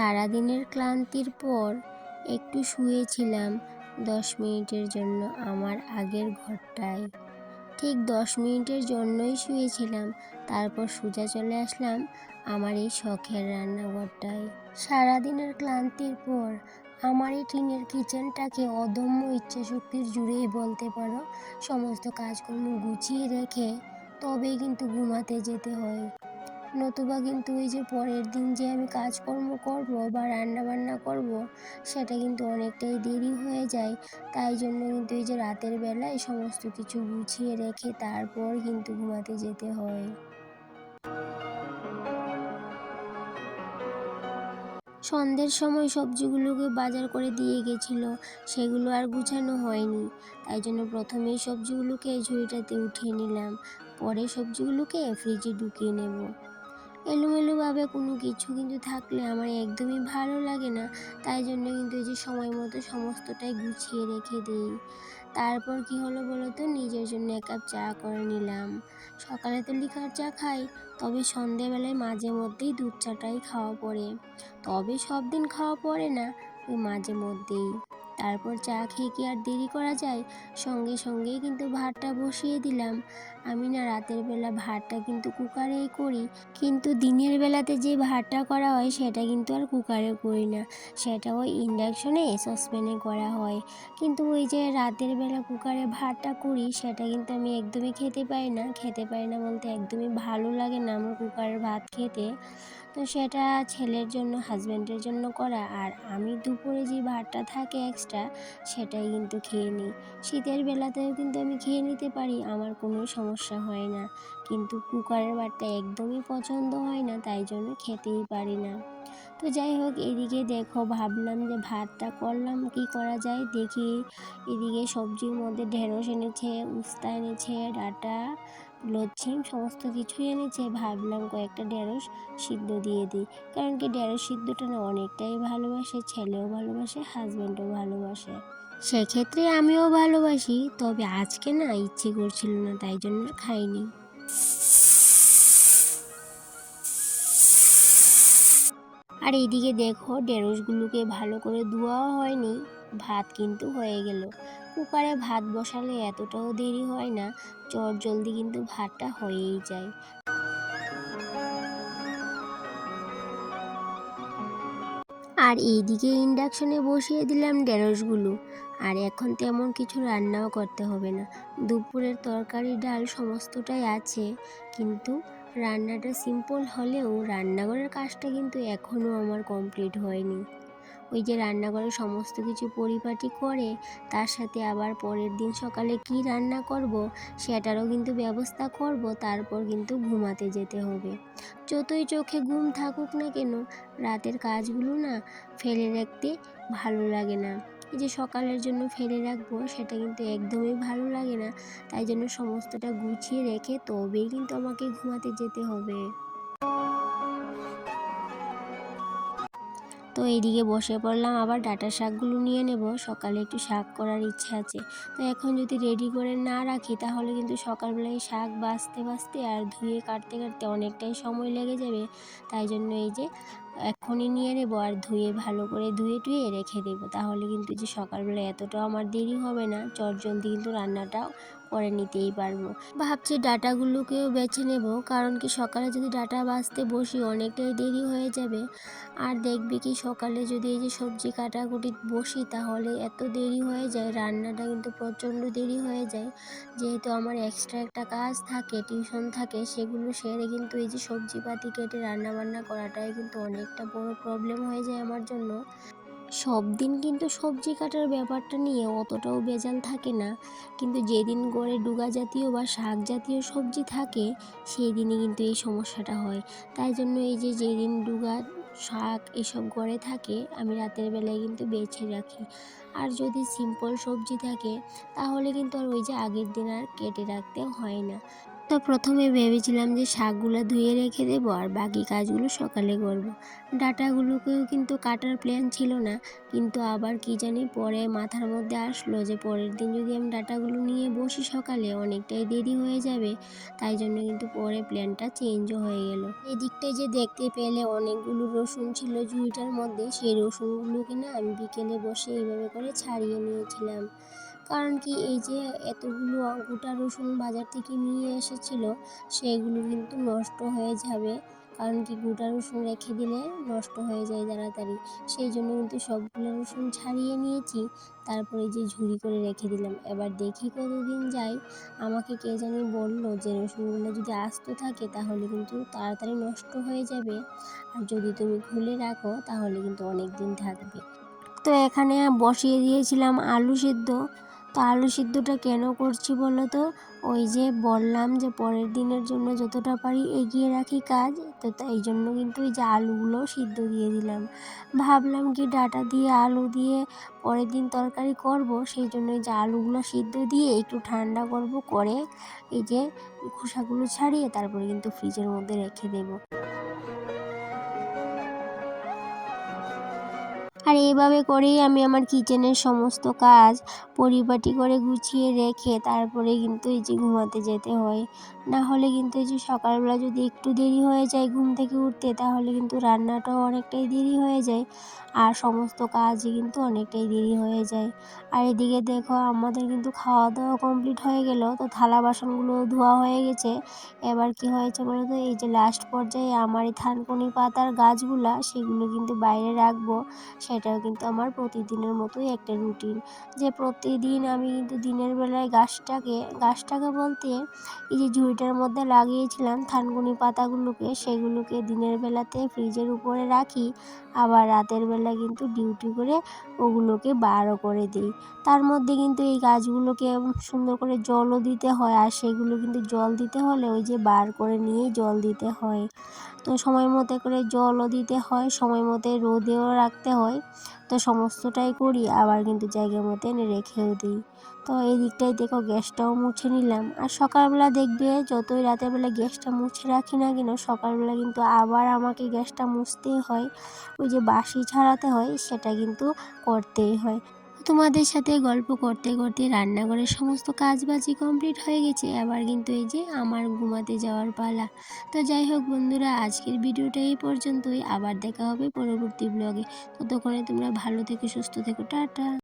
সারাদিনের ক্লান্তির পর একটু শুয়েছিলাম 10 মিনিটের জন্য আমার আগের ঘরটায়। ঠিক 10 মিনিটের জন্যই শুয়েছিলাম, তারপর সোজা চলে আসলাম আমার এই শখের রান্নাঘরটায়। সারাদিনের ক্লান্তির পর আমার এই টিনের কিচেনটাকে অদম্য ইচ্ছাশক্তির জুড়েই বলতে পারো সমস্ত কাজকর্ম গুছিয়ে রেখে তবেই কিন্তু ঘুমাতে যেতে হয়। নতুবা কিন্তু ওই যে পরের দিন যে আমি কাজকর্ম করব বা রান্নাবান্না করব, সেটা কিন্তু অনেকটাই দেরি হয়ে যায়। তাই জন্য কিন্তু এই যে রাতের বেলায় সমস্ত কিছু গুছিয়ে রেখে তারপর কিন্তু ঘুমাতে যেতে হয়। সন্ধ্যের সময় সবজিগুলোকে বাজার করে দিয়ে গেছিল, সেগুলো আর গুছানো হয়নি। তাই জন্য প্রথমেই সবজিগুলোকে ঝুড়িটাতে উঠিয়ে নিলাম, পরে সবজিগুলোকে ফ্রিজে ঢুকিয়ে নেব। এলোমেলোভাবে কোনো কিছু কিন্তু থাকলে আমার একদমই ভালো লাগে না। তাই জন্য কিন্তু এই যে সময় মতো সমস্তটাই গুছিয়ে রেখে দিই। তারপর কি হলো বলো তো, নিজের জন্য 1 কাপ চা করে নিলাম। সকালে তো লিকার চা খাই, তবে সন্ধেবেলায় মাঝে মধ্যেই দুধ চাটাই খাওয়া পড়ে। তবে সব দিন খাওয়া পড়ে না, ওই মাঝে মধ্যেই। তারপর চা খেয়ে কি আর দেরি করা যায়, সঙ্গে সঙ্গেই কিন্তু ভাতটা বসিয়ে দিলাম। আমি না রাতের বেলা ভাতটা কিন্তু কুকারেই করি, কিন্তু দিনের বেলাতে যে ভাতটা করা হয় সেটা কিন্তু আর কুকারে করি না, সেটা ওই ইন্ডাকশনে সসপ্যানে করা হয়। কিন্তু ওই যে রাতের বেলা কুকারে ভাতটা করি, সেটা কিন্তু আমি একদমই খেতে পারি না বলতে একদমই ভালো লাগে না আমার কুকারের ভাত খেতে। তো সেটা ছেলের জন্য, হাজব্যান্ডের জন্য করা, আর আমি দুপুরে যে ভাতটা থাকে এক্সট্রা সেটাই কিন্তু খেয়ে নিই। শীতের বেলাতেও কিন্তু আমি খেয়ে নিতে পারি, আমার কোনো সমস্যা হয় না, কিন্তু কুকারের ভাতটা একদমই পছন্দ হয় না, তাই জন্য খেতেই পারি না। তো যাই হোক, এদিকে দেখো ভাবলাম যে ভাতটা করলাম, কি করা যায় দেখি। এদিকে সবজির মধ্যে ঢেঁড়স এনেছে, উস্তা এনেছে, ডাঁটা, লচ্ছিম সমস্ত কিছুই এনেছে। ভাবলাম কয়েকটা ঢেঁড়স সিদ্ধ দিয়ে দিই, কারণ কি ঢেঁড়স সিদ্ধটা না অনেকটাই ভালোবাসে, ছেলেও ভালোবাসে, হাজব্যান্ডও ভালোবাসে, সেক্ষেত্রে আমিও ভালোবাসি। তবে আজকে না ইচ্ছে করছিল না, তাই জন্য খাইনি। আর এইদিকে দেখো ঢেঁড়সগুলোকে ভালো করে ধোয়াও হয়নি, ভাত কিন্তু হয়ে গেল। কুকারে ভাত বসালে এতটাও দেরি হয় না, চট জলদি কিন্তু ভাতটা হয়েই যায়। আর এইদিকে ইন্ডাকশনে বসিয়ে দিলাম ঢেঁড়সগুলো। আর এখন তেমন কিছু রান্নাও করতে হবে না, দুপুরের তরকারি ডাল সমস্তটাই আছে। কিন্তু রান্নাটা সিম্পল হলেও রান্নাঘরের কাজটা কিন্তু এখনও আমার কমপ্লিট হয়নি। ওই যে রান্নাঘরে সমস্ত কিছু পরিপাটি করে তার সাথে আবার পরের দিন সকালে কি রান্না করব সেটারও কিন্তু ব্যবস্থা করব, তারপর কিন্তু ঘুমাতে যেতে হবে। যতই চোখে ঘুম থাকুক না কেন, রাতের কাজগুলো না ফেলে রাখতে ভালো লাগে না। এই যে সকালের জন্য ফেলে রাখবো সেটা কিন্তু একদমই ভালো লাগে না। তাই জন্য সমস্তটা গুছিয়ে রেখে তবেই কিন্তু আমাকে ঘুমাতে যেতে হবে। তো এইদিকে বসে পড়লাম, আবার ডাঁটার শাকগুলো নিয়ে নেব, সকালে একটু শাক করার ইচ্ছা আছে। তো এখন যদি রেডি করে না রাখি তাহলে কিন্তু সকালবেলায় শাক বাছতে বাছতে আর ধুয়ে কাটতে কাটতে অনেকটাই সময় লেগে যাবে। তাই জন্য এই যে এখনই নিয়ে নেব আর ধুয়ে ভালো করে ধুয়ে টুয়ে রেখে দেবো, তাহলে কিন্তু যে সকালবেলা এতটাও আমার দেরি হবে না, চটজলদি কিন্তু রান্নাটাও করে নিতেই পারবো। ভাবছি ডাঁটাগুলোকেও বেছে নেব, কারণ কি সকালে যদি ডাঁটা বাছতে বসি অনেকটাই দেরি হয়ে যাবে। আর দেখবি কি সকালে যদি এই যে সবজি কাটাকুটি বসি তাহলে এত দেরি হয়ে যায়, রান্নাটা কিন্তু প্রচণ্ড দেরি হয়ে যায়। যেহেতু আমার এক্সট্রা একটা কাজ থাকে, টিউশন থাকে, সেগুলো সেরে কিন্তু এই যে সবজিপাতি কেটে রান্নাবান্না করাটাই কিন্তু অনেকটা বড় প্রবলেম হয়ে যায় আমার জন্য। সব দিন কিন্তু সবজি কাটার ব্যাপারটা নিয়ে অতটাও ভেজাল থাকে না, কিন্তু যেদিন গড়ে ডুগা জাতীয় বা শাক জাতীয় সবজি থাকে সেই দিনই কিন্তু এই সমস্যাটা হয়। তাই জন্য এই যে যেদিন ডুগা শাক এসব গড়ে থাকে আমি রাতের বেলায় কিন্তু বেছে রাখি। আর যদি সিম্পল সবজি থাকে তাহলে কিন্তু আর ওই যে আগের দিন আর কেটে রাখতে হয় না। তো প্রথমে ভেবেছিলাম যে শাকগুলো ধুয়ে রেখে দেবো আর বাকি কাজগুলো সকালে করব। ডাঁটাগুলোকেও কিন্তু কাটার প্ল্যান ছিল না, কিন্তু আবার কি জানি পরে মাথার মধ্যে আসলো যে পরের দিন যদি আমি ডাঁটাগুলো নিয়ে বসি সকালে অনেকটাই দেরি হয়ে যাবে, তাই জন্য কিন্তু পরে প্ল্যানটা চেঞ্জও হয়ে গেল। এদিকটায় যে দেখতে পেলে অনেকগুলো রসুন ছিল ঝুড়িটার মধ্যে, সেই রসুনগুলোকে না আমি বিকেলে বসে এইভাবে করে ছাড়িয়ে নিয়েছিলাম। কারণ কি এই যে এতগুলো গোটা রসুন বাজার থেকে নিয়ে এসেছিল, সেগুলো কিন্তু নষ্ট হয়ে যাবে। কারণ কি গোটা রসুন রেখে দিলে নষ্ট হয়ে যায় তাড়াতাড়ি। সেই জন্য কিন্তু সবগুলো রসুন ছাড়িয়ে নিয়েছি, তারপরে যে ঝুড়ি করে রেখে দিলাম। এবার দেখি কতদিন যায়। আমাকে কে জানি বললো যে রসুনগুলো যদি আস্ত থাকে তাহলে কিন্তু তাড়াতাড়ি নষ্ট হয়ে যাবে, আর যদি তুমি খুলে রাখো তাহলে কিন্তু অনেক দিন থাকবে। তো এখানে বসিয়ে দিয়েছিলাম আলু সিদ্ধ। তো আলু সিদ্ধটা কেন করছি বলো তো, ওই যে বললাম যে পরের দিনের জন্য যতটা পারি এগিয়ে রাখি কাজ, তো তাই জন্য কিন্তু এই যে আলুগুলো সিদ্ধ দিয়ে দিলাম। ভাবলাম কি ডাঁটা দিয়ে আলু দিয়ে পরের দিন তরকারি করব, সেই জন্য এই যে আলুগুলো সিদ্ধ দিয়ে একটু ঠান্ডা করব, করে এই যে খোসাগুলো ছাড়িয়ে তারপরে কিন্তু ফ্রিজের মধ্যে রেখে দেবো। আর এভাবে করেই আমি আমার কিচেনের সমস্ত কাজ পরিপাটি করে গুছিয়ে রেখে তারপরে কিন্তু এই যে ঘুমাতে যেতে হয়। না হলে কিন্তু এই যে সকালবেলা যদি একটু দেরি হয়ে যায় ঘুম থেকে উঠতে, তাহলে কিন্তু রান্নাটাও অনেকটাই দেরি হয়ে যায়, আর সমস্ত কাজই কিন্তু অনেকটাই দেরি হয়ে যায়। আর এদিকে দেখো আমাদের কিন্তু খাওয়া দাওয়া কমপ্লিট হয়ে গেল, তো থালা বাসনগুলো ধোয়া হয়ে গেছে। এবার কি হয়েছে বলো তো, এই যে লাস্ট পর্যায়ে আমার এই থানকুনি পাতার গাছগুলা সেগুলো কিন্তু বাইরে রাখবো। সেটাও কিন্তু আমার প্রতিদিনের মতোই একটা রুটিন, যে প্রতিদিন আমি কিন্তু দিনের বেলায় গাছটাকে বলতে এই যে ঝুড়িটার মধ্যে লাগিয়েছিলাম থানকুনি পাতাগুলোকে, সেগুলোকে দিনের বেলাতে ফ্রিজের উপরে রাখি, আবার রাতের বেলা কিন্তু ডিউটি করে ওগুলোকে বারও করে দিই। তার মধ্যে কিন্তু এই গাছগুলোকে সুন্দর করে জলও দিতে হয়, আর সেগুলো কিন্তু জল দিতে হলে ওই যে বার করে নিয়েই জল দিতে হয়। তো সময় মতো করে জলও দিতে হয়, সময় মতো রোদেও রাখতে হয়। তো সমস্তটাই করি, আবার কিন্তু জায়গা মতো এনে রেখেও দিই। তো এই দিকটায় দেখো গ্যাসটাও মুছে নিলাম। আর সকালবেলা দেখবে যতই রাতের বেলা গ্যাসটা মুছে রাখি না কেন, সকালবেলা কিন্তু আবার আমাকে গ্যাসটা মুছতেই হয়। ওই যে বাসি ছাড়াতে হয়, সেটা কিন্তু করতেই হয়। তোমাদের সাথে গল্প করতে করতে রান্নাঘরের সমস্ত কাজবাজি কমপ্লিট হয়ে গেছে, আবার কিন্তু এই যে আমার ঘুমাতে যাওয়ার পালা। তো যাই হোক বন্ধুরা, আজকের ভিডিওটা এই পর্যন্তই। আবার দেখা হবে পরবর্তী ব্লগে। ততক্ষণে তোমরা ভালো থেকো, সুস্থ থেকো, টাটা।